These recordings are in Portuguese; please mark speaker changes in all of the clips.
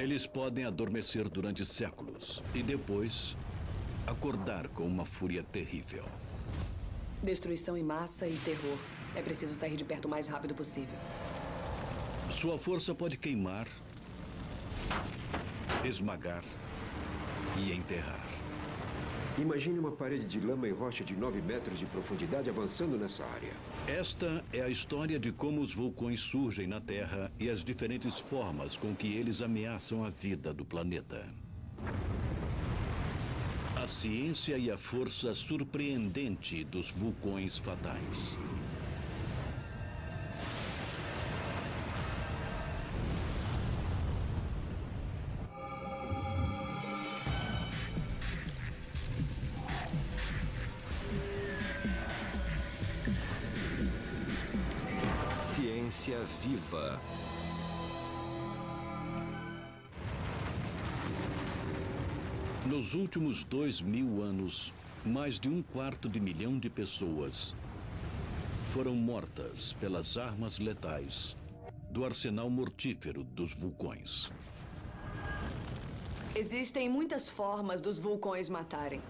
Speaker 1: Eles podem adormecer durante séculos e depois acordar com uma fúria terrível.
Speaker 2: Destruição em massa e terror. É preciso sair de perto o mais rápido possível.
Speaker 1: Sua força pode queimar, esmagar e enterrar.
Speaker 3: Imagine uma parede de lama e rocha de 9 metros de profundidade avançando nessa área.
Speaker 1: Esta é a história de como os vulcões surgem na Terra e as diferentes formas com que eles ameaçam a vida do planeta. A ciência e a força surpreendente dos vulcões fatais.
Speaker 4: Ciência viva.
Speaker 1: Nos últimos 2000 anos, mais de 1/4 de milhão de pessoas foram mortas pelas armas letais do arsenal mortífero dos vulcões.
Speaker 2: Existem muitas formas dos vulcões matarem.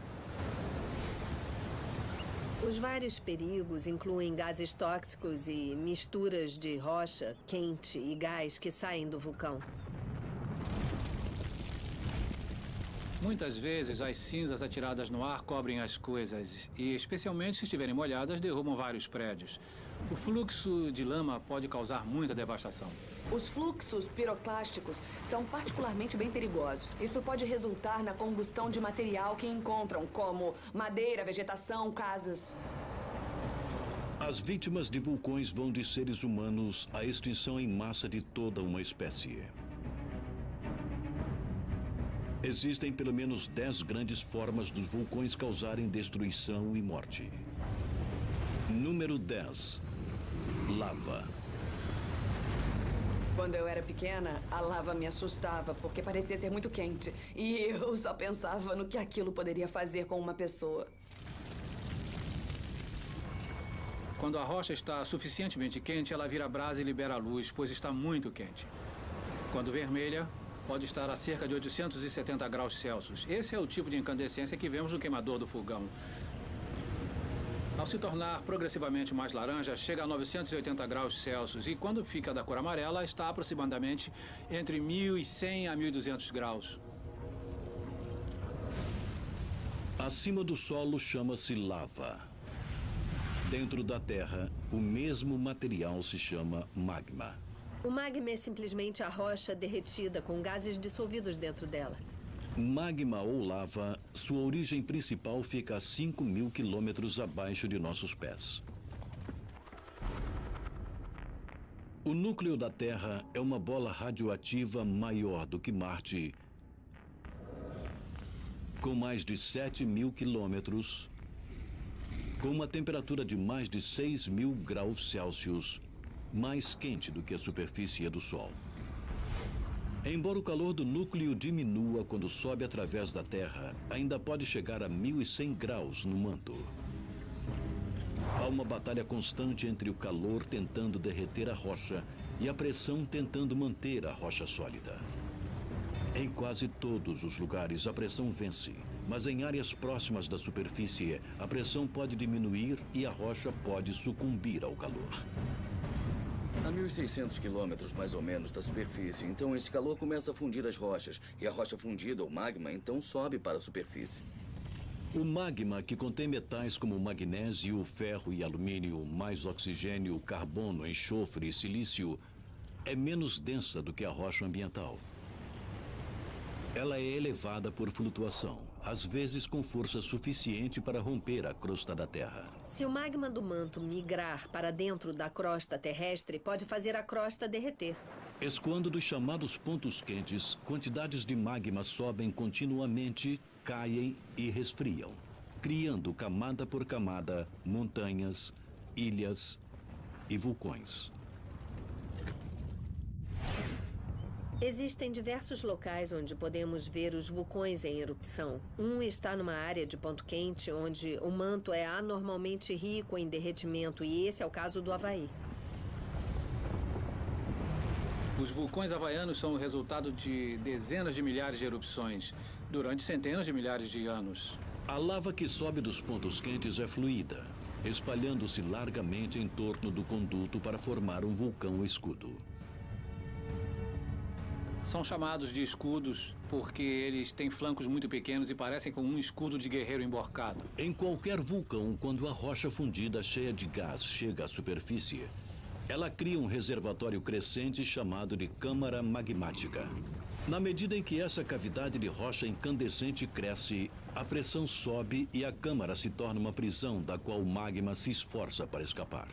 Speaker 5: Os vários perigos incluem gases tóxicos e misturas de rocha, quente e gás que saem do vulcão.
Speaker 6: Muitas vezes, as cinzas atiradas no ar cobrem as coisas e, especialmente se estiverem molhadas, derrubam vários prédios. O fluxo de lama pode causar muita devastação.
Speaker 2: Os fluxos piroclásticos são particularmente bem perigosos. Isso pode resultar na combustão de material que encontram, como madeira, vegetação, casas.
Speaker 1: As vítimas de vulcões vão de seres humanos à extinção em massa de toda uma espécie. Existem pelo menos 10 grandes formas dos vulcões causarem destruição e morte. Número 10. Lava.
Speaker 2: Quando eu era pequena, a lava me assustava porque parecia ser muito quente. E eu só pensava no que aquilo poderia fazer com uma pessoa.
Speaker 6: Quando a rocha está suficientemente quente, ela vira brasa e libera luz, pois está muito quente. Quando vermelha, pode estar a cerca de 870 graus Celsius. Esse é o tipo de incandescência que vemos no queimador do fogão. Ao se tornar progressivamente mais laranja, chega a 980 graus Celsius e quando fica da cor amarela, está aproximadamente entre 1.100 a 1.200 graus.
Speaker 1: Acima do solo chama-se lava. Dentro da Terra, o mesmo material se chama magma.
Speaker 5: O magma é simplesmente a rocha derretida com gases dissolvidos dentro dela.
Speaker 1: Magma ou lava, sua origem principal fica a 5.000 quilômetros abaixo de nossos pés. O núcleo da Terra é uma bola radioativa maior do que Marte, com mais de 7.000 quilômetros, com uma temperatura de mais de 6.000 graus Celsius, mais quente do que a superfície do Sol. Embora o calor do núcleo diminua quando sobe através da Terra, ainda pode chegar a 1.100 graus no manto. Há uma batalha constante entre o calor tentando derreter a rocha e a pressão tentando manter a rocha sólida. Em quase todos os lugares, a pressão vence, mas em áreas próximas da superfície, a pressão pode diminuir e a rocha pode sucumbir ao calor.
Speaker 7: A 1.600 quilômetros, mais ou menos, da superfície, então esse calor começa a fundir as rochas. E a rocha fundida, o magma, então sobe para a superfície.
Speaker 1: O magma, que contém metais como magnésio, ferro e alumínio, mais oxigênio, carbono, enxofre e silício, é menos densa do que a rocha ambiental. Ela é elevada por flutuação, às vezes com força suficiente para romper a crosta da Terra.
Speaker 5: Se o magma do manto migrar para dentro da crosta terrestre, pode fazer a crosta derreter.
Speaker 1: Escoando dos chamados pontos quentes, quantidades de magma sobem continuamente, caem e resfriam, criando camada por camada, montanhas, ilhas e vulcões.
Speaker 5: Existem diversos locais onde podemos ver os vulcões em erupção. Um está numa área de ponto quente, onde o manto é anormalmente rico em derretimento, e esse é o caso do Havaí.
Speaker 6: Os vulcões havaianos são o resultado de dezenas de milhares de erupções durante centenas de milhares de anos.
Speaker 1: A lava que sobe dos pontos quentes é fluida, espalhando-se largamente em torno do conduto para formar um vulcão escudo.
Speaker 6: São chamados de escudos porque eles têm flancos muito pequenos e parecem com um escudo de guerreiro emborcado.
Speaker 1: Em qualquer vulcão, quando a rocha fundida cheia de gás chega à superfície, ela cria um reservatório crescente chamado de câmara magmática. Na medida em que essa cavidade de rocha incandescente cresce, a pressão sobe e a câmara se torna uma prisão da qual o magma se esforça para escapar.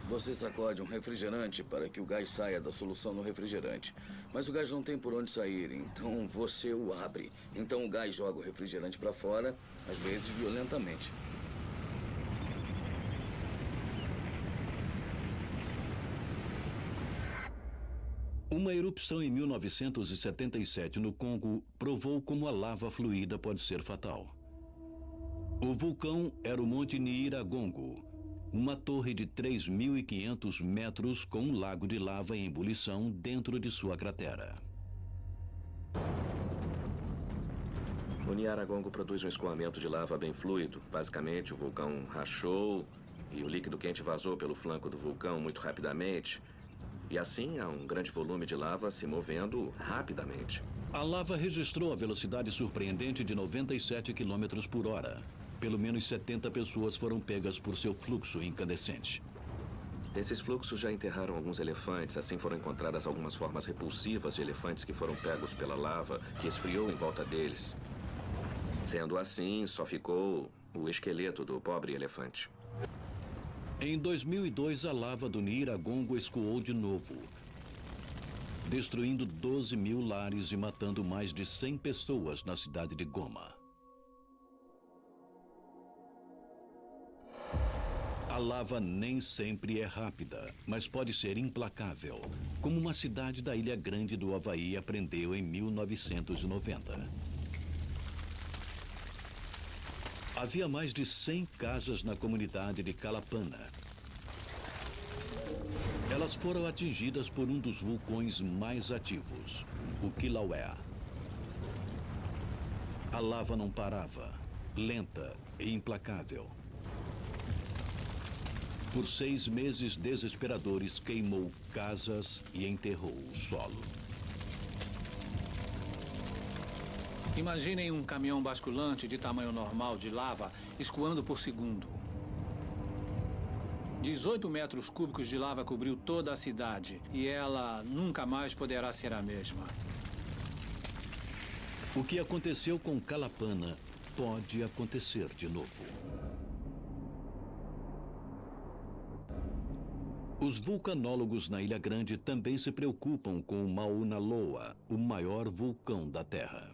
Speaker 7: Você sacode um refrigerante para que o gás saia da solução no refrigerante. Mas o gás não tem por onde sair, então você o abre. Então o gás joga o refrigerante para fora, às vezes violentamente.
Speaker 1: Uma erupção em 1977 no Congo provou como a lava fluida pode ser fatal. O vulcão era o Monte Nyiragongo, uma torre de 3.500 metros com um lago de lava em ebulição dentro de sua cratera.
Speaker 8: O Nyiragongo produz um escoamento de lava bem fluido. Basicamente, o vulcão rachou e o líquido quente vazou pelo flanco do vulcão muito rapidamente. E assim há um grande volume de lava se movendo rapidamente.
Speaker 1: A lava registrou a velocidade surpreendente de 97 km por hora. Pelo menos 70 pessoas foram pegas por seu fluxo incandescente.
Speaker 8: Esses fluxos já enterraram alguns elefantes, assim foram encontradas algumas formas repulsivas de elefantes que foram pegos pela lava, que esfriou em volta deles. Sendo assim, só ficou o esqueleto do pobre elefante.
Speaker 1: Em 2002, a lava do Nyiragongo escoou de novo, destruindo 12.000 lares e matando mais de 100 pessoas na cidade de Goma. A lava nem sempre é rápida, mas pode ser implacável, como uma cidade da Ilha Grande do Havaí aprendeu em 1990. Havia mais de 100 casas na comunidade de Kalapana. Elas foram atingidas por um dos vulcões mais ativos, o Kilauea. A lava não parava, lenta e implacável. Por 6 meses desesperadores, queimou casas e enterrou o solo.
Speaker 6: Imaginem um caminhão basculante de tamanho normal de lava escoando por segundo. 18 metros cúbicos de lava cobriu toda a cidade e ela nunca mais poderá ser a mesma.
Speaker 1: O que aconteceu com Kalapana pode acontecer de novo. Os vulcanólogos na Ilha Grande também se preocupam com o Mauna Loa, o maior vulcão da Terra.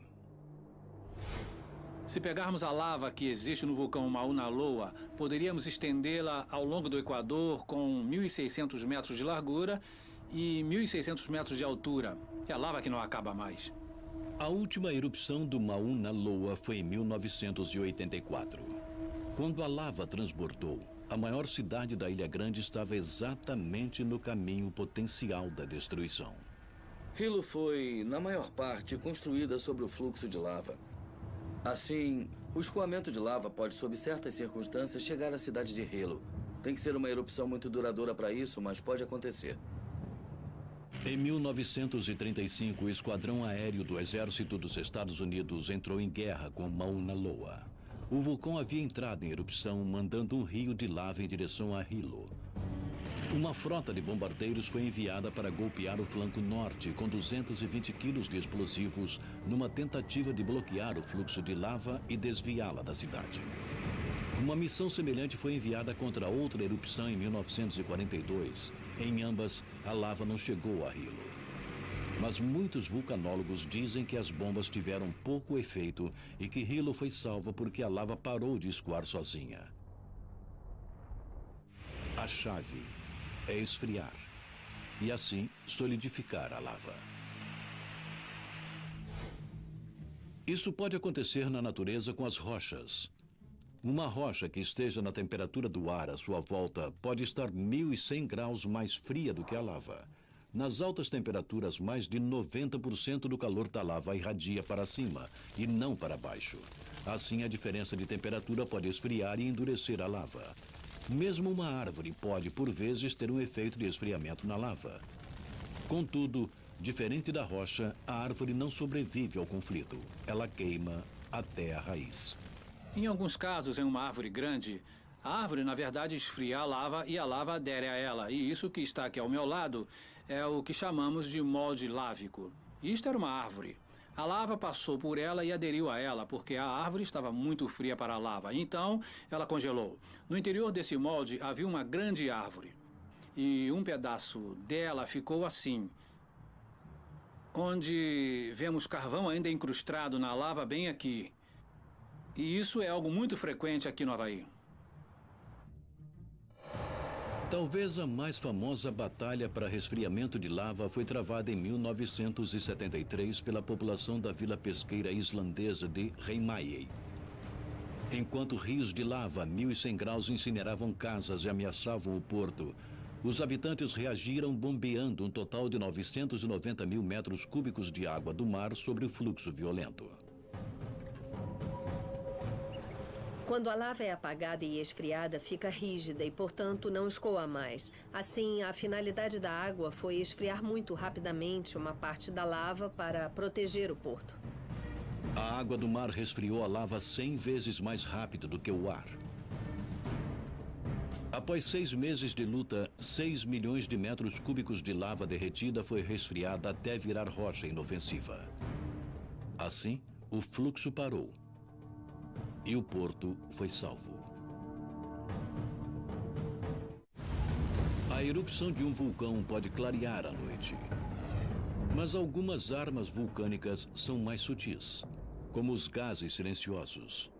Speaker 6: Se pegarmos a lava que existe no vulcão Mauna Loa, poderíamos estendê-la ao longo do Equador com 1.600 metros de largura e 1.600 metros de altura. É a lava que não acaba mais.
Speaker 1: A última erupção do Mauna Loa foi em 1984. Quando a lava transbordou, a maior cidade da Ilha Grande estava exatamente no caminho potencial da destruição.
Speaker 7: Hilo foi, na maior parte, construída sobre o fluxo de lava. Assim, o escoamento de lava pode, sob certas circunstâncias, chegar à cidade de Hilo. Tem que ser uma erupção muito duradoura para isso, mas pode acontecer.
Speaker 1: Em 1935, o Esquadrão Aéreo do Exército dos Estados Unidos entrou em guerra com Mauna Loa. O vulcão havia entrado em erupção, mandando um rio de lava em direção a Hilo. Uma frota de bombardeiros foi enviada para golpear o flanco norte com 220 quilos de explosivos numa tentativa de bloquear o fluxo de lava e desviá-la da cidade. Uma missão semelhante foi enviada contra outra erupção em 1942. Em ambas, a lava não chegou a Hilo. Mas muitos vulcanólogos dizem que as bombas tiveram pouco efeito e que Hilo foi salva porque a lava parou de escoar sozinha. A chave é esfriar e assim solidificar a lava. Isso pode acontecer na natureza com as rochas. Uma rocha que esteja na temperatura do ar à sua volta pode estar 1.100 graus mais fria do que a lava. Nas altas temperaturas, mais de 90% do calor da lava irradia para cima e não para baixo. Assim, a diferença de temperatura pode esfriar e endurecer a lava. Mesmo uma árvore pode, por vezes, ter um efeito de esfriamento na lava. Contudo, diferente da rocha, a árvore não sobrevive ao conflito. Ela queima até a raiz.
Speaker 6: Em alguns casos, em uma árvore grande, a árvore, na verdade, esfria a lava e a lava adere a ela. E isso que está aqui ao meu lado é o que chamamos de molde lávico. Isto era uma árvore. A lava passou por ela e aderiu a ela, porque a árvore estava muito fria para a lava. Então, ela congelou. No interior desse molde havia uma grande árvore. E um pedaço dela ficou assim, onde vemos carvão ainda incrustado na lava bem aqui. E isso é algo muito frequente aqui no Havaí.
Speaker 1: Talvez a mais famosa batalha para resfriamento de lava foi travada em 1973 pela população da vila pesqueira islandesa de Heimaey. Enquanto rios de lava a 1.100 graus incineravam casas e ameaçavam o porto, os habitantes reagiram bombeando um total de 990 mil metros cúbicos de água do mar sobre o fluxo violento.
Speaker 5: Quando a lava é apagada e esfriada, fica rígida e, portanto, não escoa mais. Assim, a finalidade da água foi esfriar muito rapidamente uma parte da lava para proteger o porto.
Speaker 1: A água do mar resfriou a lava 100 vezes mais rápido do que o ar. Após 6 meses de luta, 6 milhões de metros cúbicos de lava derretida foi resfriada até virar rocha inofensiva. Assim, o fluxo parou. E o porto foi salvo. A erupção de um vulcão pode clarear a noite. Mas algumas armas vulcânicas são mais sutis, como os gases silenciosos.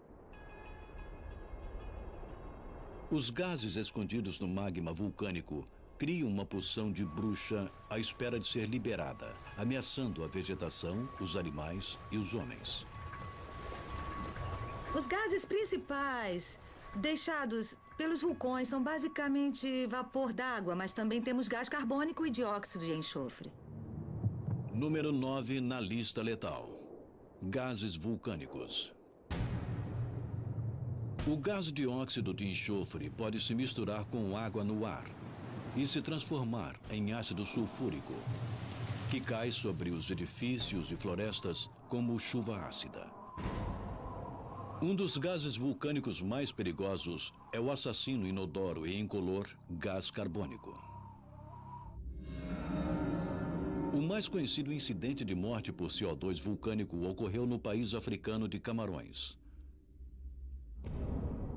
Speaker 1: Os gases escondidos no magma vulcânico criam uma poção de bruxa à espera de ser liberada, ameaçando a vegetação, os animais e os homens.
Speaker 9: Os gases principais deixados pelos vulcões são basicamente vapor d'água, mas também temos gás carbônico e dióxido de enxofre.
Speaker 1: Número 9 na lista letal: gases vulcânicos. O gás dióxido de enxofre pode se misturar com água no ar e se transformar em ácido sulfúrico, que cai sobre os edifícios e florestas como chuva ácida. Um dos gases vulcânicos mais perigosos é o assassino inodoro e incolor gás carbônico. O mais conhecido incidente de morte por CO2 vulcânico ocorreu no país africano de Camarões.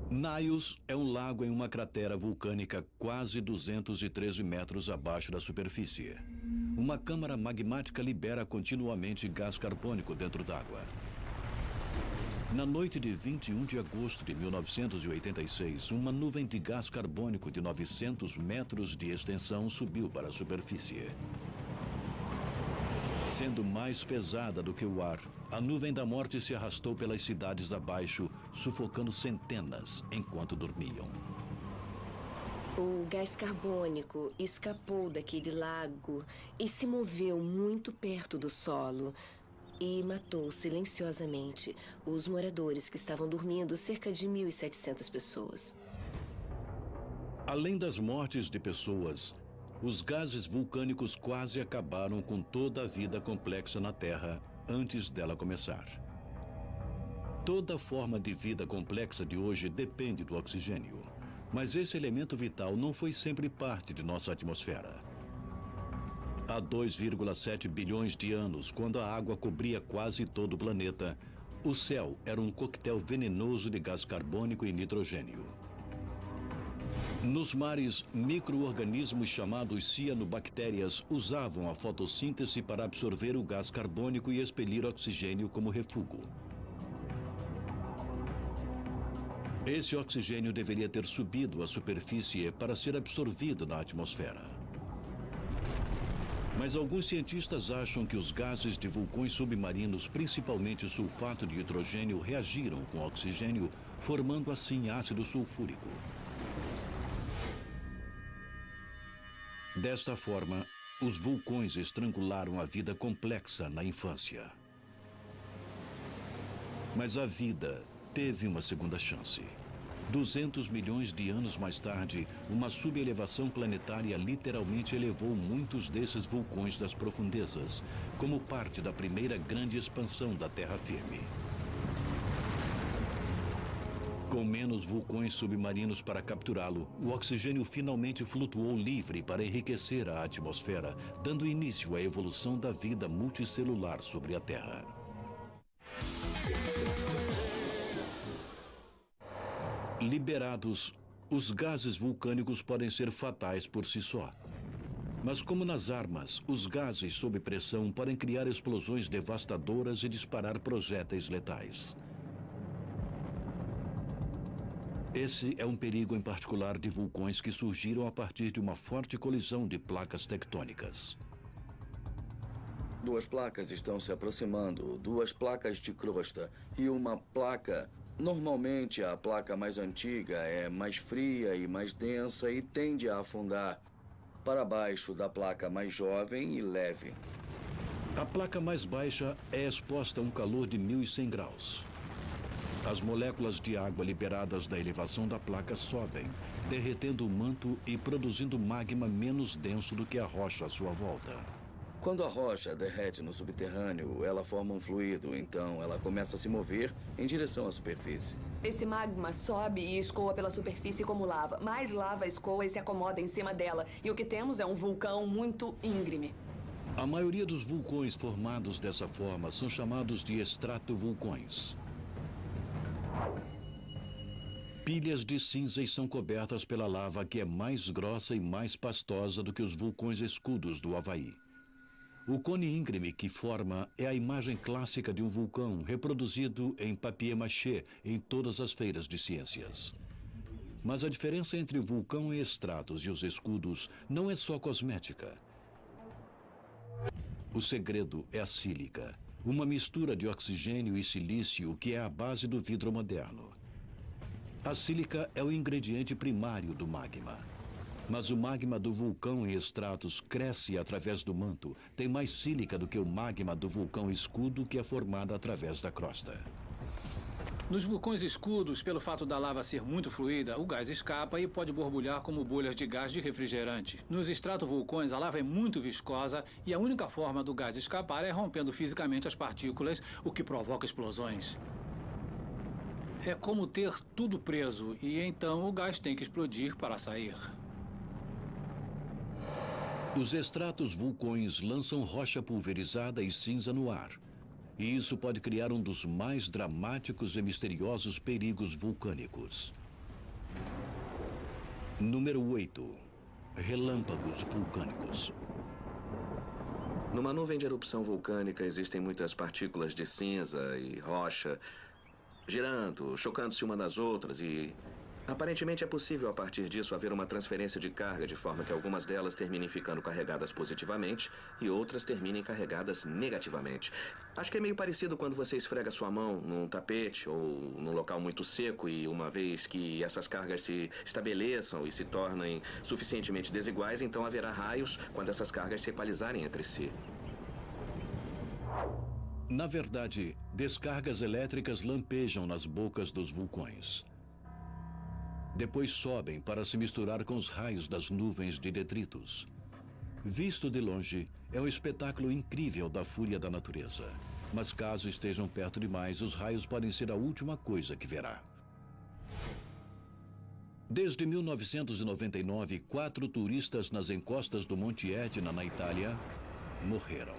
Speaker 1: Naios é um lago em uma cratera vulcânica quase 213 metros abaixo da superfície. Uma câmara magmática libera continuamente gás carbônico dentro d'água. Na noite de 21 de agosto de 1986, uma nuvem de gás carbônico de 900 metros de extensão subiu para a superfície. Sendo mais pesada do que o ar, a nuvem da morte se arrastou pelas cidades abaixo, sufocando centenas enquanto dormiam.
Speaker 10: O gás carbônico escapou daquele lago e se moveu muito perto do solo e matou silenciosamente os moradores que estavam dormindo, cerca de 1.700 pessoas.
Speaker 1: Além das mortes de pessoas, os gases vulcânicos quase acabaram com toda a vida complexa na Terra antes dela começar. Toda forma de vida complexa de hoje depende do oxigênio, mas esse elemento vital não foi sempre parte de nossa atmosfera. Há 2,7 bilhões de anos, quando a água cobria quase todo o planeta, o céu era um coquetel venenoso de gás carbônico e nitrogênio. Nos mares, micro-organismos chamados cianobactérias usavam a fotossíntese para absorver o gás carbônico e expelir oxigênio como refúgio. Esse oxigênio deveria ter subido à superfície para ser absorvido na atmosfera. Mas alguns cientistas acham que os gases de vulcões submarinos, principalmente sulfato de hidrogênio, reagiram com oxigênio, formando assim ácido sulfúrico. Desta forma, Os vulcões estrangularam a vida complexa na infância. Mas a vida teve uma segunda chance. 200 milhões de anos mais tarde, uma subelevação planetária literalmente elevou muitos desses vulcões das profundezas, como parte da primeira grande expansão da terra firme. Com menos vulcões submarinos para capturá-lo, o oxigênio finalmente flutuou livre para enriquecer a atmosfera, dando início à evolução da vida multicelular sobre a Terra. Liberados, os gases vulcânicos podem ser fatais por si só. Mas como nas armas, os gases sob pressão podem criar explosões devastadoras e disparar projéteis letais. Esse é um perigo em particular de vulcões que surgiram a partir de uma forte colisão de placas tectônicas.
Speaker 7: Duas placas estão se aproximando, duas placas de crosta e uma placa. Normalmente, a placa mais antiga é mais fria e mais densa e tende a afundar para baixo da placa mais jovem e leve.
Speaker 1: A placa mais baixa é exposta a um calor de 1.100 graus. As moléculas de água liberadas da elevação da placa sobem, derretendo o manto e produzindo magma menos denso do que a rocha à sua volta.
Speaker 7: Quando a rocha derrete no subterrâneo, ela forma um fluido, então ela começa a se mover em direção à superfície.
Speaker 2: Esse magma sobe e escoa pela superfície como lava. Mais lava escoa e se acomoda em cima dela. E o que temos é um vulcão muito íngreme.
Speaker 1: A maioria dos vulcões formados dessa forma são chamados de estratovulcões. Pilhas de cinzas são cobertas pela lava que é mais grossa e mais pastosa do que os vulcões escudos do Havaí. O cone íngreme que forma é a imagem clássica de um vulcão reproduzido em papier-mâché em todas as feiras de ciências. Mas a diferença entre o vulcão em estratos e os escudos não é só cosmética. O segredo é a sílica, uma mistura de oxigênio e silício que é a base do vidro moderno. A sílica é o ingrediente primário do magma. Mas o magma do vulcão em estratos cresce através do manto. Tem mais sílica do que o magma do vulcão escudo, que é formado através da crosta.
Speaker 6: Nos vulcões escudos, pelo fato da lava ser muito fluida, o gás escapa e pode borbulhar como bolhas de gás de refrigerante. Nos estratovulcões, a lava é muito viscosa e a única forma do gás escapar é rompendo fisicamente as partículas, o que provoca explosões. É como ter tudo preso e então o gás tem que explodir para sair.
Speaker 1: Os estratos vulcões lançam rocha pulverizada e cinza no ar. E isso pode criar um dos mais dramáticos e misteriosos perigos vulcânicos. Número 8. Relâmpagos vulcânicos.
Speaker 8: Numa nuvem de erupção vulcânica existem muitas partículas de cinza e rocha girando, chocando-se uma nas outras e... Aparentemente é possível, a partir disso, haver uma transferência de carga, de forma que algumas delas terminem ficando carregadas positivamente e outras terminem carregadas negativamente. Acho que é meio parecido quando você esfrega sua mão num tapete ou num local muito seco e uma vez que essas cargas se estabeleçam e se tornem suficientemente desiguais, então haverá raios quando essas cargas se equalizarem entre si.
Speaker 1: Na verdade, descargas elétricas lampejam nas bocas dos vulcões. Depois sobem para se misturar com os raios das nuvens de detritos. Visto de longe, é um espetáculo incrível da fúria da natureza. Mas caso estejam perto demais, os raios podem ser a última coisa que verá. Desde 1999, 4 turistas nas encostas do Monte Etna, na Itália, morreram.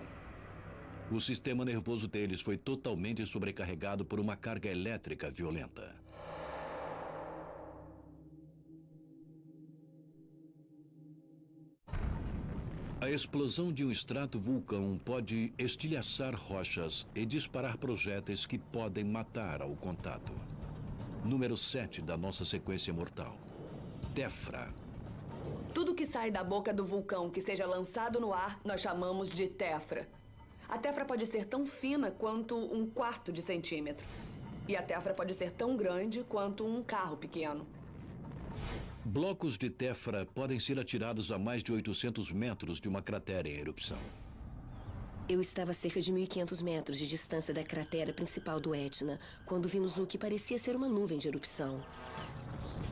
Speaker 1: O sistema nervoso deles foi totalmente sobrecarregado por uma carga elétrica violenta. A explosão de um estratovulcão pode estilhaçar rochas e disparar projéteis que podem matar ao contato. Número 7 da nossa sequência mortal. Tefra.
Speaker 2: Tudo que sai da boca do vulcão que seja lançado no ar, nós chamamos de tefra. A tefra pode ser tão fina quanto 1/4 centímetro. E a tefra pode ser tão grande quanto um carro pequeno.
Speaker 1: Blocos de tefra podem ser atirados a mais de 800 metros de uma cratera em erupção.
Speaker 10: Eu estava a cerca de 1.500 metros de distância da cratera principal do Etna, quando vimos o que parecia ser uma nuvem de erupção.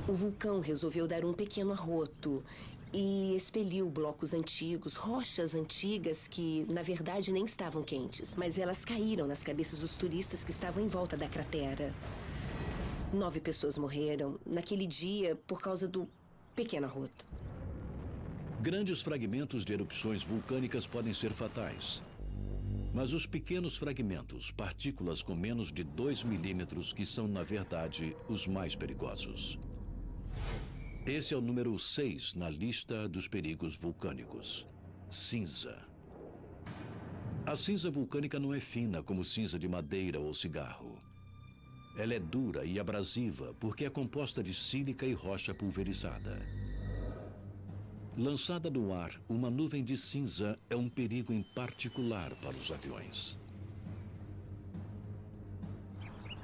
Speaker 10: O vulcão resolveu dar um pequeno arroto e expeliu blocos antigos, rochas antigas que, na verdade, nem estavam quentes, mas elas caíram nas cabeças dos turistas que estavam em volta da cratera. 9 pessoas morreram naquele dia por causa do pequeno arroto.
Speaker 1: Grandes fragmentos de erupções vulcânicas podem ser fatais. Mas os pequenos fragmentos, partículas com menos de 2 milímetros, que são, na verdade, os mais perigosos. Esse é o número 6 na lista dos perigos vulcânicos. Cinza. A cinza vulcânica não é fina como cinza de madeira ou cigarro. Ela é dura e abrasiva porque é composta de sílica e rocha pulverizada. Lançada no ar, uma nuvem de cinza é um perigo em particular para os aviões.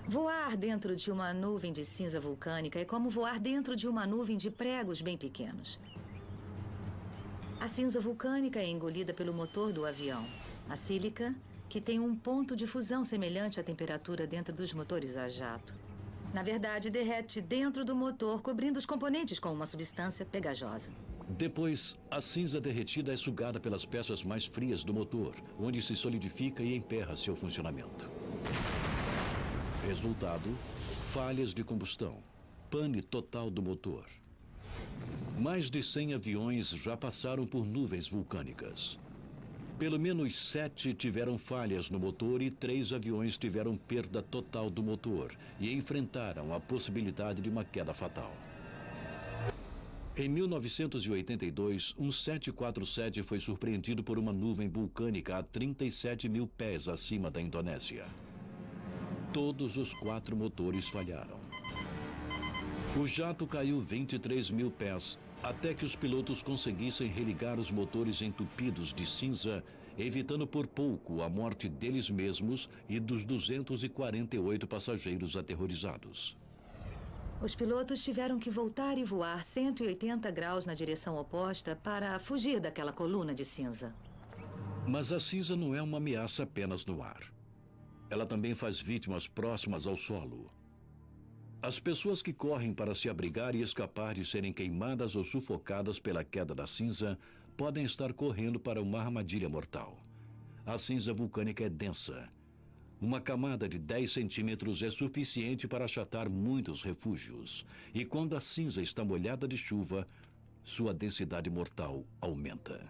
Speaker 9: Voar dentro de uma nuvem de cinza vulcânica é como voar dentro de uma nuvem de pregos bem pequenos. A cinza vulcânica é engolida pelo motor do avião. A sílica, que tem um ponto de fusão semelhante à temperatura dentro dos motores a jato. Na verdade, derrete dentro do motor, cobrindo os componentes com uma substância pegajosa.
Speaker 1: Depois, a cinza derretida é sugada pelas peças mais frias do motor, onde se solidifica e emperra seu funcionamento. Resultado: falhas de combustão, pane total do motor. Mais de 100 aviões já passaram por nuvens vulcânicas. Pelo menos 7 tiveram falhas no motor e 3 aviões tiveram perda total do motor e enfrentaram a possibilidade de uma queda fatal. Em 1982, um 747 foi surpreendido por uma nuvem vulcânica a 37 mil pés acima da Indonésia. Todos os 4 motores falharam. O jato caiu 23 mil pés, até que os pilotos conseguissem religar os motores entupidos de cinza, evitando por pouco a morte deles mesmos e dos 248 passageiros aterrorizados.
Speaker 9: Os pilotos tiveram que voltar e voar 180 graus na direção oposta para fugir daquela coluna de cinza.
Speaker 1: Mas a cinza não é uma ameaça apenas no ar. Ela também faz vítimas próximas ao solo. As pessoas que correm para se abrigar e escapar de serem queimadas ou sufocadas pela queda da cinza podem estar correndo para uma armadilha mortal. A cinza vulcânica é densa. Uma camada de 10 centímetros é suficiente para achatar muitos refúgios. E quando a cinza está molhada de chuva, sua densidade mortal aumenta.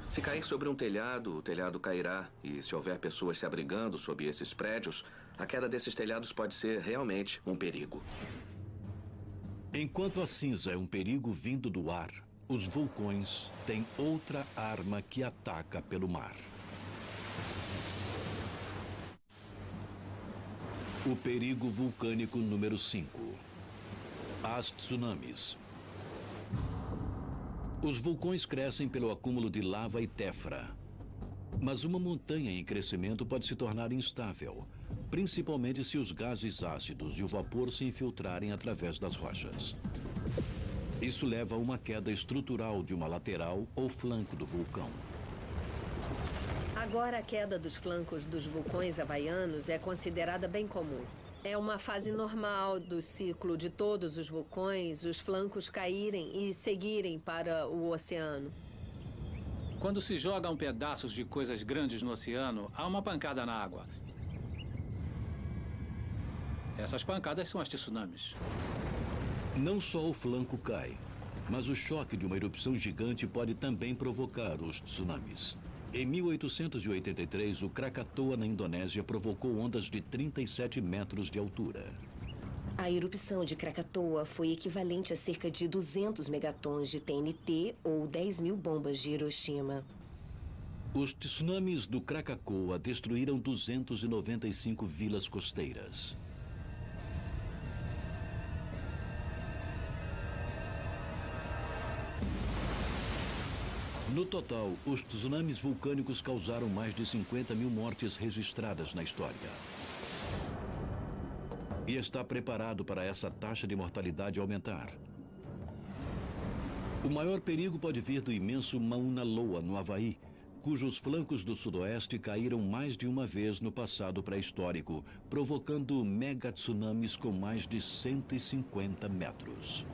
Speaker 8: Se cair sobre um telhado, o telhado cairá. E se houver pessoas se abrigando sob esses prédios, a queda desses telhados pode ser realmente um perigo.
Speaker 1: Enquanto a cinza é um perigo vindo do ar, os vulcões têm outra arma que ataca pelo mar. O perigo vulcânico número 5. As tsunamis. Os vulcões crescem pelo acúmulo de lava e tefra. Mas uma montanha em crescimento pode se tornar instável, principalmente se os gases ácidos e o vapor se infiltrarem através das rochas. Isso leva a uma queda estrutural de uma lateral ou flanco do vulcão.
Speaker 5: Agora, a queda dos flancos dos vulcões havaianos é considerada bem comum. É uma fase normal do ciclo de todos os vulcões, os flancos caírem e seguirem para o oceano.
Speaker 6: Quando se jogam pedaços de coisas grandes no oceano, há uma pancada na água. Essas pancadas são as tsunamis.
Speaker 1: Não só o flanco cai, mas o choque de uma erupção gigante pode também provocar os tsunamis. Em 1883, o Krakatoa, na Indonésia, provocou ondas de 37 metros de altura.
Speaker 10: A erupção de Krakatoa foi equivalente a cerca de 200 megatons de TNT ou 10.000 bombas de Hiroshima.
Speaker 1: Os tsunamis do Krakatoa destruíram 295 vilas costeiras. No total, os tsunamis vulcânicos causaram mais de 50 mil mortes registradas na história. E está preparado para essa taxa de mortalidade aumentar. O maior perigo pode vir do imenso Mauna Loa, no Havaí, cujos flancos do sudoeste caíram mais de uma vez no passado pré-histórico, provocando mega tsunamis com mais de 150 metros.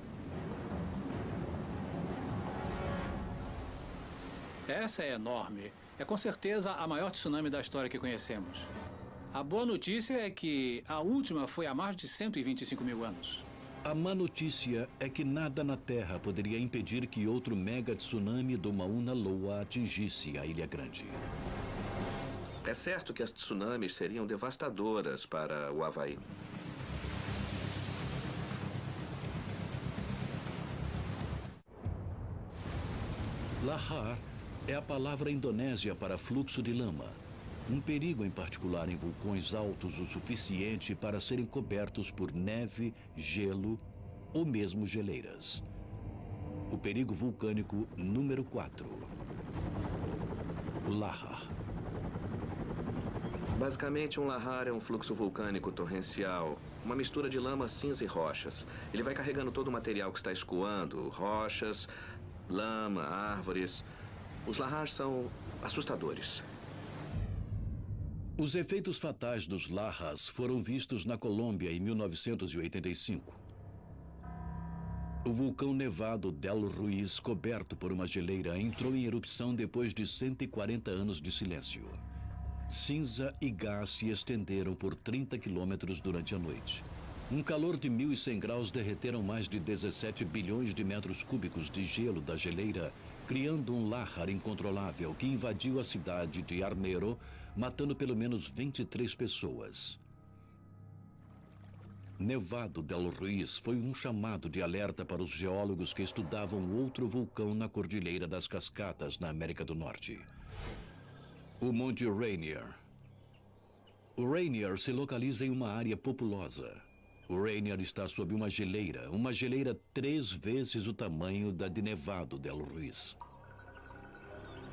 Speaker 6: Essa é enorme. É com certeza a maior tsunami da história que conhecemos. A boa notícia é que a última foi há mais de 125 mil anos.
Speaker 1: A má notícia é que nada na Terra poderia impedir que outro mega tsunami do Mauna Loa atingisse a Ilha Grande.
Speaker 8: É certo que as tsunamis seriam devastadoras para o Havaí.
Speaker 1: Lahar é a palavra indonésia para fluxo de lama. Um perigo em particular em vulcões altos o suficiente para serem cobertos por neve, gelo ou mesmo geleiras. O perigo vulcânico número 4. O Lahar.
Speaker 8: Basicamente, um lahar é um fluxo vulcânico torrencial, uma mistura de lama, cinza e rochas. Ele vai carregando todo o material que está escoando, rochas, lama, árvores. Os lahars são assustadores.
Speaker 1: Os efeitos fatais dos lahars foram vistos na Colômbia em 1985. O vulcão nevado Del Ruiz, coberto por uma geleira, entrou em erupção depois de 140 anos de silêncio. Cinza e gás se estenderam por 30 quilômetros durante a noite. Um calor de 1.100 graus derreteram mais de 17 bilhões de metros cúbicos de gelo da geleira, criando um lahar incontrolável que invadiu a cidade de Armero, matando pelo menos 23 pessoas. Nevado del Ruiz foi um chamado de alerta para os geólogos que estudavam outro vulcão na Cordilheira das Cascatas, na América do Norte. O Monte Rainier. O Rainier se localiza em uma área populosa. O Rainier está sob uma geleira 3 vezes o tamanho da de Nevado del Ruiz.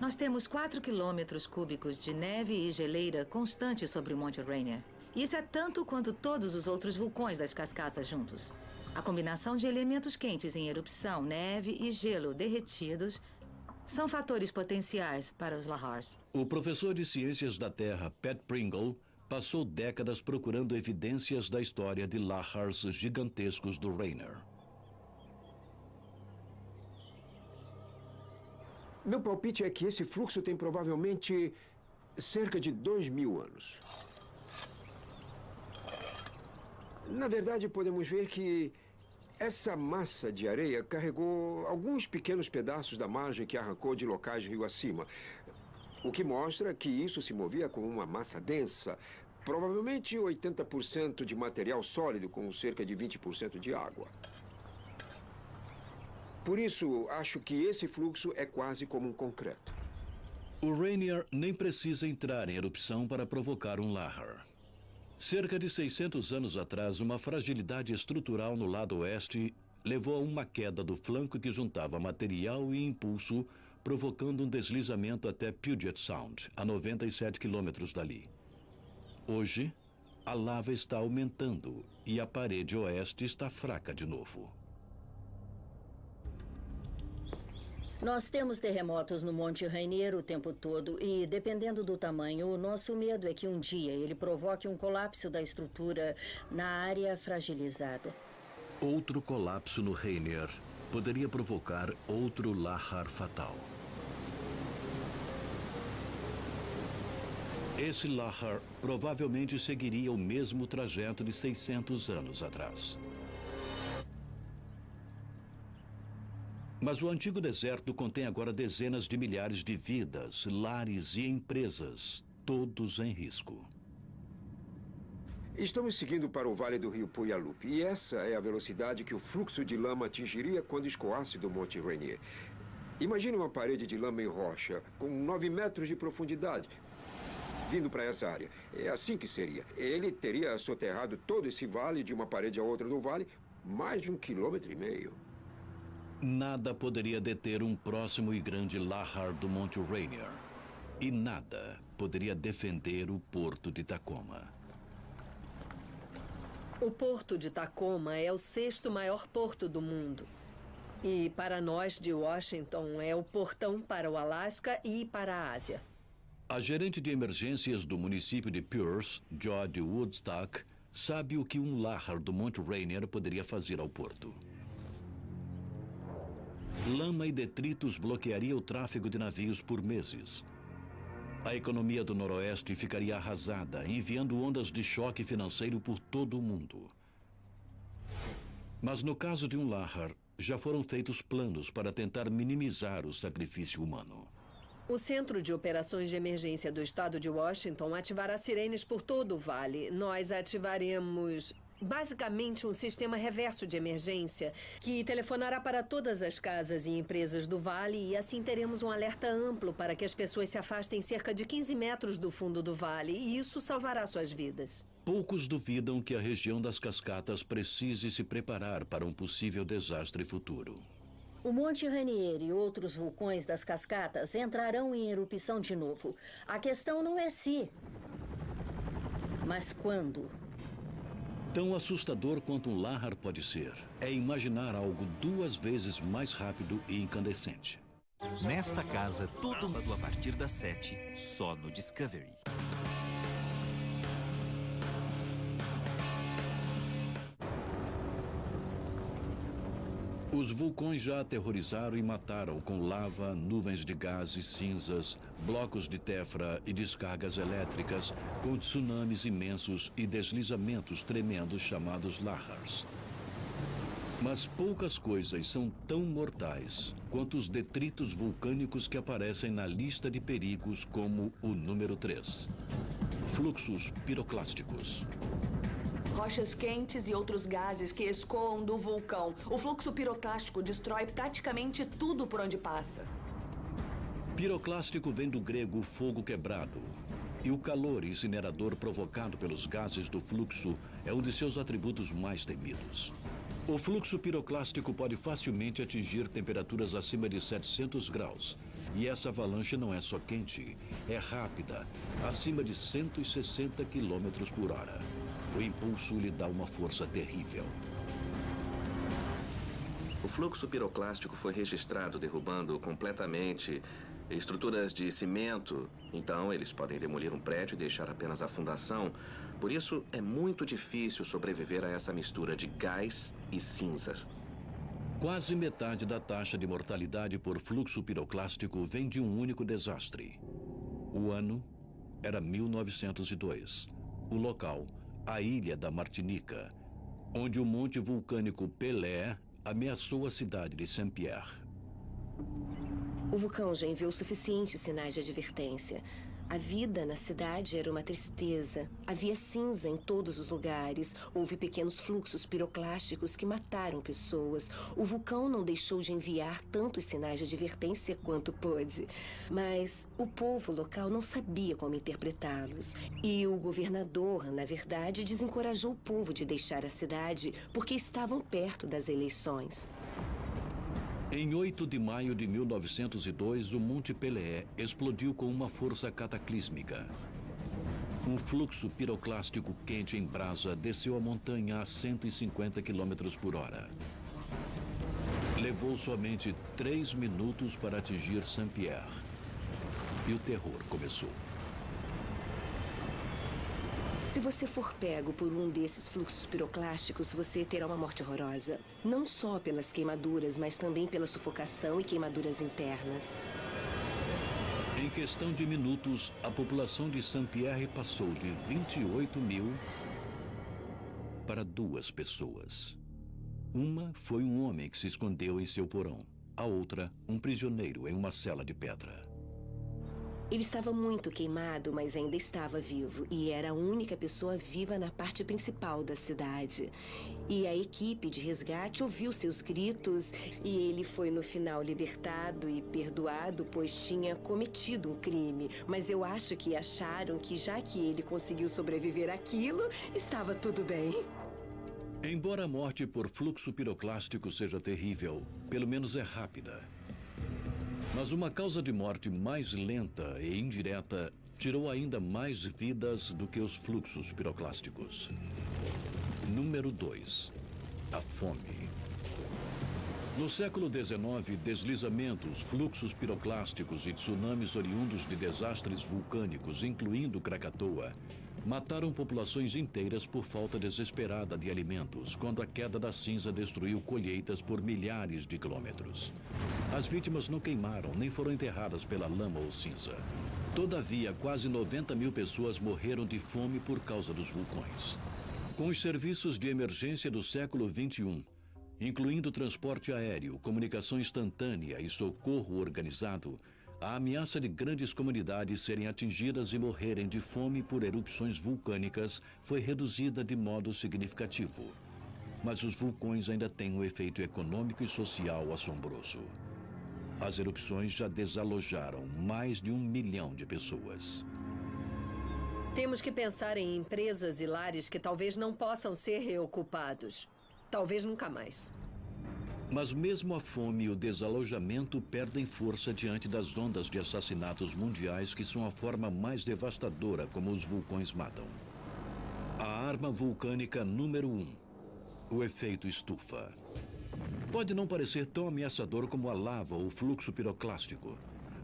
Speaker 9: Nós temos 4 quilômetros cúbicos de neve e geleira constante sobre o Monte Rainier. Isso é tanto quanto todos os outros vulcões das cascatas juntos. A combinação de elementos quentes em erupção, neve e gelo derretidos são fatores potenciais para os lahars.
Speaker 1: O professor de Ciências da Terra, Pat Pringle, passou décadas procurando evidências da história de lahars gigantescos do Rainier.
Speaker 3: Meu palpite é que esse fluxo tem provavelmente cerca de 2.000 anos. Na verdade, podemos ver que essa massa de areia carregou alguns pequenos pedaços da margem que arrancou de locais rio acima, o que mostra que isso se movia com uma massa densa, provavelmente 80% de material sólido com cerca de 20% de água. Por isso, acho que esse fluxo é quase como um concreto.
Speaker 1: O Rainier nem precisa entrar em erupção para provocar um lahar. Cerca de 600 anos atrás, uma fragilidade estrutural no lado oeste levou a uma queda do flanco que juntava material e impulso, provocando um deslizamento até Puget Sound, a 97 quilômetros dali. Hoje, a lava está aumentando e a parede oeste está fraca de novo.
Speaker 11: Nós temos terremotos no Monte Rainier o tempo todo e, dependendo do tamanho, o nosso medo é que um dia ele provoque um colapso da estrutura na área fragilizada.
Speaker 1: Outro colapso no Rainier poderia provocar outro lahar fatal. Esse lahar provavelmente seguiria o mesmo trajeto de 600 anos atrás. Mas o antigo deserto contém agora dezenas de milhares de vidas, lares e empresas, todos em risco.
Speaker 3: Estamos seguindo para o vale do rio Puyallup, e essa é a velocidade que o fluxo de lama atingiria quando escoasse do Monte Rainier. Imagine uma parede de lama e rocha, com 9 metros de profundidade, vindo para essa área. É assim que seria. Ele teria soterrado todo esse vale, de uma parede a outra do vale, mais de 1,5 quilômetros.
Speaker 1: Nada poderia deter um próximo e grande lahar do Monte Rainier. E nada poderia defender o porto de Tacoma.
Speaker 5: O porto de Tacoma é o 6º maior porto do mundo. E para nós de Washington, é o portão para o Alasca e para a Ásia.
Speaker 1: A gerente de emergências do município de Pierce, Jody Woodstock, sabe o que um Lahar do Monte Rainier poderia fazer ao porto. Lama e detritos bloquearia o tráfego de navios por meses. A economia do Noroeste ficaria arrasada, enviando ondas de choque financeiro por todo o mundo. Mas no caso de um Lahar, já foram feitos planos para tentar minimizar o sacrifício humano.
Speaker 5: O Centro de Operações de Emergência do Estado de Washington ativará sirenes por todo o vale. Nós ativaremos basicamente um sistema reverso de emergência que telefonará para todas as casas e empresas do vale e assim teremos um alerta amplo para que as pessoas se afastem cerca de 15 metros do fundo do vale e isso salvará suas vidas.
Speaker 1: Poucos duvidam que a região das cascatas precise se preparar para um possível desastre futuro.
Speaker 11: O Monte Rainier e outros vulcões das cascatas entrarão em erupção de novo. A questão não é se, mas quando.
Speaker 1: Tão assustador quanto um Lahar pode ser, é imaginar algo 2 vezes mais rápido e incandescente.
Speaker 12: Nesta casa, todo mundo a partir das 7, só no Discovery.
Speaker 1: Os vulcões já aterrorizaram e mataram com lava, nuvens de gases, cinzas, blocos de tefra e descargas elétricas, com tsunamis imensos e deslizamentos tremendos chamados Lahars. Mas poucas coisas são tão mortais quanto os detritos vulcânicos que aparecem na lista de perigos como o número 3. Fluxos piroclásticos.
Speaker 2: Rochas quentes e outros gases que escoam do vulcão. O fluxo piroclástico destrói praticamente tudo por onde passa.
Speaker 1: Piroclástico vem do grego fogo quebrado. E o calor incinerador provocado pelos gases do fluxo é um de seus atributos mais temidos. O fluxo piroclástico pode facilmente atingir temperaturas acima de 700 graus. E essa avalanche não é só quente, é rápida, acima de 160 km por hora. O impulso lhe dá uma força terrível.
Speaker 8: O fluxo piroclástico foi registrado derrubando completamente estruturas de cimento. Então, eles podem demolir um prédio e deixar apenas a fundação. Por isso, é muito difícil sobreviver a essa mistura de gás e cinza.
Speaker 1: Quase metade da taxa de mortalidade por fluxo piroclástico vem de um único desastre. O ano era 1902. O local, a ilha da Martinica, onde o monte vulcânico Pelé ameaçou a cidade de Saint-Pierre.
Speaker 10: O vulcão já enviou suficientes sinais de advertência. A vida na cidade era uma tristeza. Havia cinza em todos os lugares. Houve pequenos fluxos piroclásticos que mataram pessoas. O vulcão não deixou de enviar tantos sinais de advertência quanto pôde. Mas o povo local não sabia como interpretá-los. E o governador, na verdade, desencorajou o povo de deixar a cidade porque estavam perto das eleições.
Speaker 1: Em 8 de maio de 1902, o Monte Pelé explodiu com uma força cataclísmica. Um fluxo piroclástico quente em brasa desceu a montanha a 150 km por hora. Levou somente 3 minutos para atingir Saint-Pierre. E o terror começou.
Speaker 10: Se você for pego por um desses fluxos piroclásticos, você terá uma morte horrorosa. Não só pelas queimaduras, mas também pela sufocação e queimaduras internas.
Speaker 1: Em questão de minutos, a população de Saint-Pierre passou de 28 mil para 2 pessoas. Uma foi um homem que se escondeu em seu porão. A outra, um prisioneiro em uma cela de pedra.
Speaker 10: Ele estava muito queimado, mas ainda estava vivo. E era a única pessoa viva na parte principal da cidade. E a equipe de resgate ouviu seus gritos e ele foi no final libertado e perdoado, pois tinha cometido um crime. Mas eu acho que acharam que já que ele conseguiu sobreviver àquilo, estava tudo bem.
Speaker 1: Embora a morte por fluxo piroclástico seja terrível, pelo menos é rápida. Mas uma causa de morte mais lenta e indireta tirou ainda mais vidas do que os fluxos piroclásticos. Número 2. A fome. No século XIX, deslizamentos, fluxos piroclásticos e tsunamis oriundos de desastres vulcânicos, incluindo Krakatoa, mataram populações inteiras por falta desesperada de alimentos, quando a queda da cinza destruiu colheitas por milhares de quilômetros. As vítimas não queimaram nem foram enterradas pela lama ou cinza. Todavia, quase 90 mil pessoas morreram de fome por causa dos vulcões. Com os serviços de emergência do século XXI, incluindo transporte aéreo, comunicação instantânea e socorro organizado, a ameaça de grandes comunidades serem atingidas e morrerem de fome por erupções vulcânicas foi reduzida de modo significativo. Mas os vulcões ainda têm um efeito econômico e social assombroso. As erupções já desalojaram mais de 1 milhão de pessoas.
Speaker 5: Temos que pensar em empresas e lares que talvez não possam ser reocupados. Talvez nunca mais.
Speaker 1: Mas mesmo a fome e o desalojamento perdem força diante das ondas de assassinatos mundiais que são a forma mais devastadora como os vulcões matam. A arma vulcânica número 1, o efeito estufa. Pode não parecer tão ameaçador como a lava ou o fluxo piroclástico,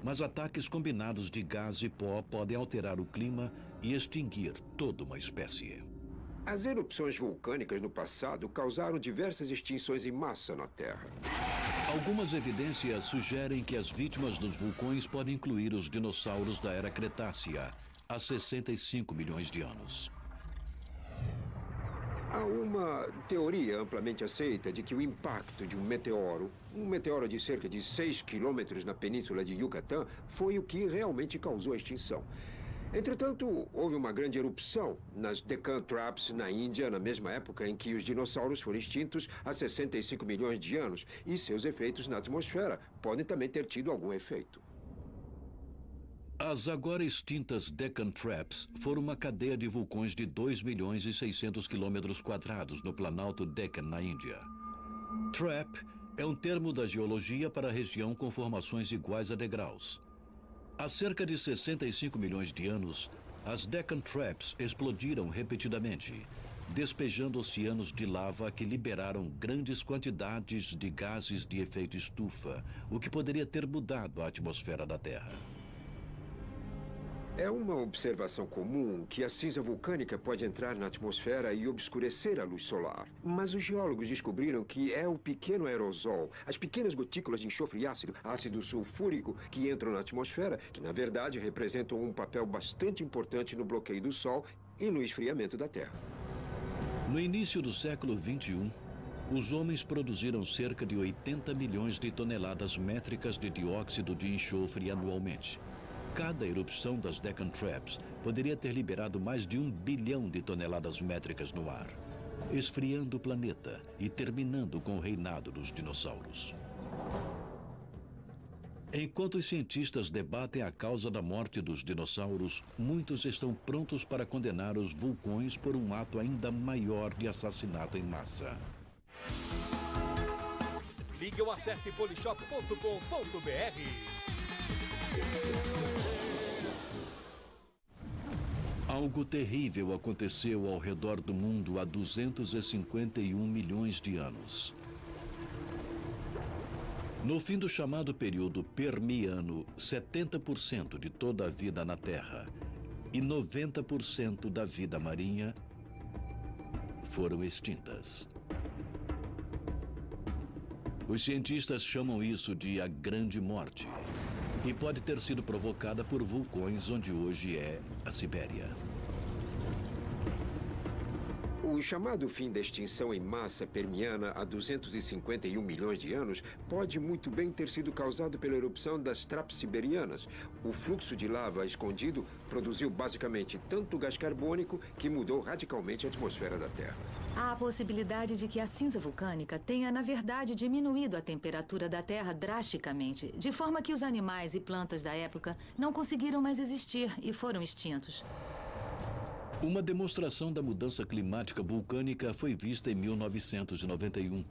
Speaker 1: mas ataques combinados de gás e pó podem alterar o clima e extinguir toda uma espécie.
Speaker 3: As erupções vulcânicas no passado causaram diversas extinções em massa na Terra.
Speaker 1: Algumas evidências sugerem que as vítimas dos vulcões podem incluir os dinossauros da Era Cretácea, há 65 milhões de anos.
Speaker 3: Há uma teoria amplamente aceita de que o impacto de um meteoro de cerca de 6 quilômetros na península de Yucatán, foi o que realmente causou a extinção. Entretanto, houve uma grande erupção nas Deccan Traps, na Índia, na mesma época em que os dinossauros foram extintos há 65 milhões de anos, e seus efeitos na atmosfera podem também ter tido algum efeito.
Speaker 1: As agora extintas Deccan Traps foram uma cadeia de vulcões de 2 milhões e 600 quilômetros quadrados no Planalto Deccan, na Índia. Trap é um termo da geologia para a região com formações iguais a degraus. Há cerca de 65 milhões de anos, as Deccan Traps explodiram repetidamente, despejando oceanos de lava que liberaram grandes quantidades de gases de efeito estufa, o que poderia ter mudado a atmosfera da Terra.
Speaker 3: É uma observação comum que a cinza vulcânica pode entrar na atmosfera e obscurecer a luz solar. Mas os geólogos descobriram que é o pequeno aerosol, as pequenas gotículas de enxofre e ácido sulfúrico que entram na atmosfera, que na verdade representam um papel bastante importante no bloqueio do Sol e no esfriamento da Terra.
Speaker 1: No início do século XXI, os homens produziram cerca de 80 milhões de toneladas métricas de dióxido de enxofre anualmente. Cada erupção das Deccan Traps poderia ter liberado mais de 1 bilhão de toneladas métricas no ar, esfriando o planeta e terminando com o reinado dos dinossauros. Enquanto os cientistas debatem a causa da morte dos dinossauros, muitos estão prontos para condenar os vulcões por um ato ainda maior de assassinato em massa.
Speaker 13: Ligue ou acesse polishop.com.br.
Speaker 1: Algo terrível aconteceu ao redor do mundo há 251 milhões de anos. No fim do chamado período Permiano, 70% de toda a vida na Terra e 90% da vida marinha foram extintas. Os cientistas chamam isso de a Grande Morte. E pode ter sido provocada por vulcões onde hoje é a Sibéria.
Speaker 3: O chamado fim da extinção em massa permiana há 251 milhões de anos pode muito bem ter sido causado pela erupção das traps siberianas. O fluxo de lava escondido produziu basicamente tanto gás carbônico que mudou radicalmente a atmosfera da Terra.
Speaker 9: Há a possibilidade de que a cinza vulcânica tenha, na verdade, diminuído a temperatura da Terra drasticamente, de forma que os animais e plantas da época não conseguiram mais existir e foram extintos.
Speaker 1: Uma demonstração da mudança climática vulcânica foi vista em 1991,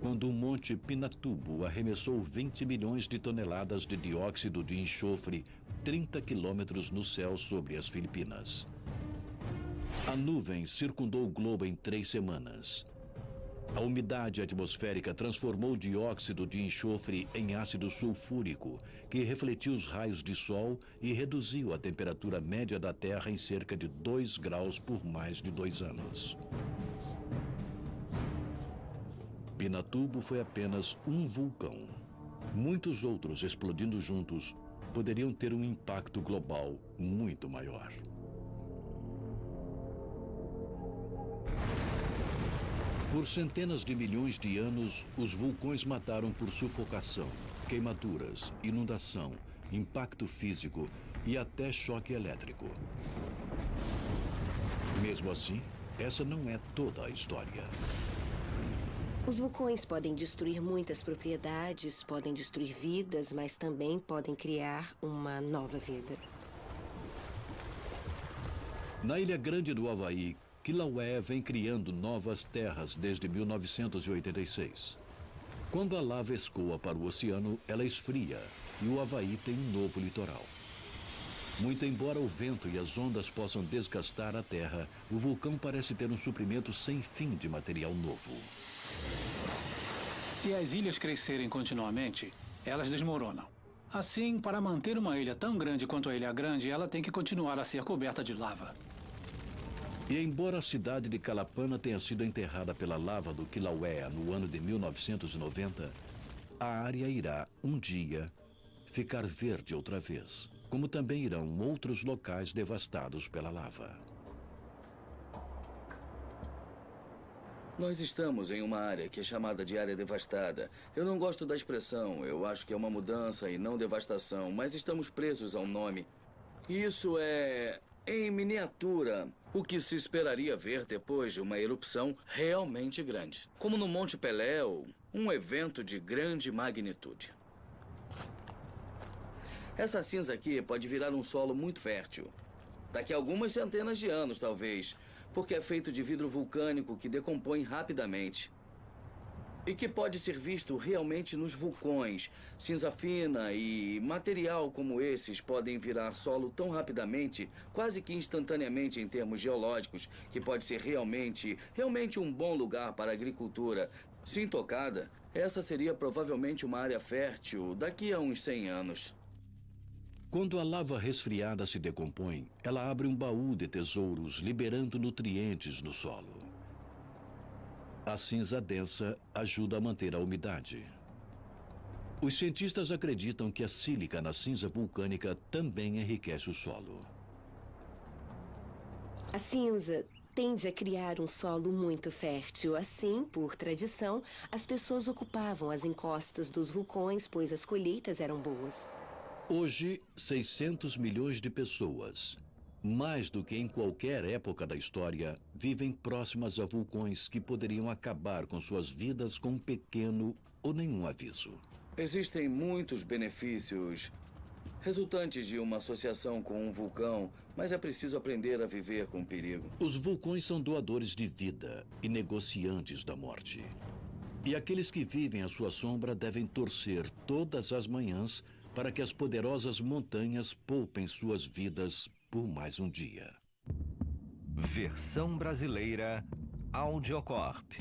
Speaker 1: quando o Monte Pinatubo arremessou 20 milhões de toneladas de dióxido de enxofre 30 quilômetros no céu sobre as Filipinas. A nuvem circundou o globo em 3 semanas. A umidade atmosférica transformou o dióxido de enxofre em ácido sulfúrico, que refletiu os raios de sol e reduziu a temperatura média da Terra em cerca de 2 graus por mais de 2 anos. Pinatubo foi apenas um vulcão. Muitos outros explodindo juntos poderiam ter um impacto global muito maior. Por centenas de milhões de anos, os vulcões mataram por sufocação, queimaduras, inundação, impacto físico e até choque elétrico. Mesmo assim, essa não é toda a história.
Speaker 10: Os vulcões podem destruir muitas propriedades, podem destruir vidas, mas também podem criar uma nova vida.
Speaker 1: Na Ilha Grande do Havaí, Kilauea vem criando novas terras desde 1986. Quando a lava escoa para o oceano, ela esfria e o Havaí tem um novo litoral. Muito embora o vento e as ondas possam desgastar a terra, o vulcão parece ter um suprimento sem fim de material novo.
Speaker 6: Se as ilhas crescerem continuamente, elas desmoronam. Assim, para manter uma ilha tão grande quanto a Ilha Grande, ela tem que continuar a ser coberta de lava.
Speaker 1: E embora a cidade de Calapana tenha sido enterrada pela lava do Kilauea no ano de 1990, a área irá, um dia, ficar verde outra vez, como também irão outros locais devastados pela lava.
Speaker 7: Nós estamos em uma área que é chamada de área devastada. Eu não gosto da expressão, eu acho que é uma mudança e não devastação, mas estamos presos ao nome. Isso é, em miniatura, o que se esperaria ver depois de uma erupção realmente grande. Como no Monte Pelé, um evento de grande magnitude. Essa cinza aqui pode virar um solo muito fértil. Daqui a algumas centenas de anos, talvez, porque é feito de vidro vulcânico que decompõe rapidamente. E que pode ser visto realmente nos vulcões. Cinza fina e material como esses podem virar solo tão rapidamente, quase que instantaneamente em termos geológicos, que pode ser realmente um bom lugar para a agricultura. Se intocada, essa seria provavelmente uma área fértil daqui a uns 100 anos.
Speaker 1: Quando a lava resfriada se decompõe, ela abre um baú de tesouros, liberando nutrientes no solo. A cinza densa ajuda a manter a umidade. Os cientistas acreditam que a sílica na cinza vulcânica também enriquece o solo.
Speaker 10: A cinza tende a criar um solo muito fértil. Assim, por tradição, as pessoas ocupavam as encostas dos vulcões, pois as colheitas eram boas.
Speaker 1: Hoje, 600 milhões de pessoas, mais do que em qualquer época da história, vivem próximas a vulcões que poderiam acabar com suas vidas com um pequeno ou nenhum aviso.
Speaker 7: Existem muitos benefícios resultantes de uma associação com um vulcão, mas é preciso aprender a viver com o perigo.
Speaker 1: Os vulcões são doadores de vida e negociantes da morte. E aqueles que vivem à sua sombra devem torcer todas as manhãs para que as poderosas montanhas poupem suas vidas por mais um dia.
Speaker 12: Versão brasileira Audiocorp.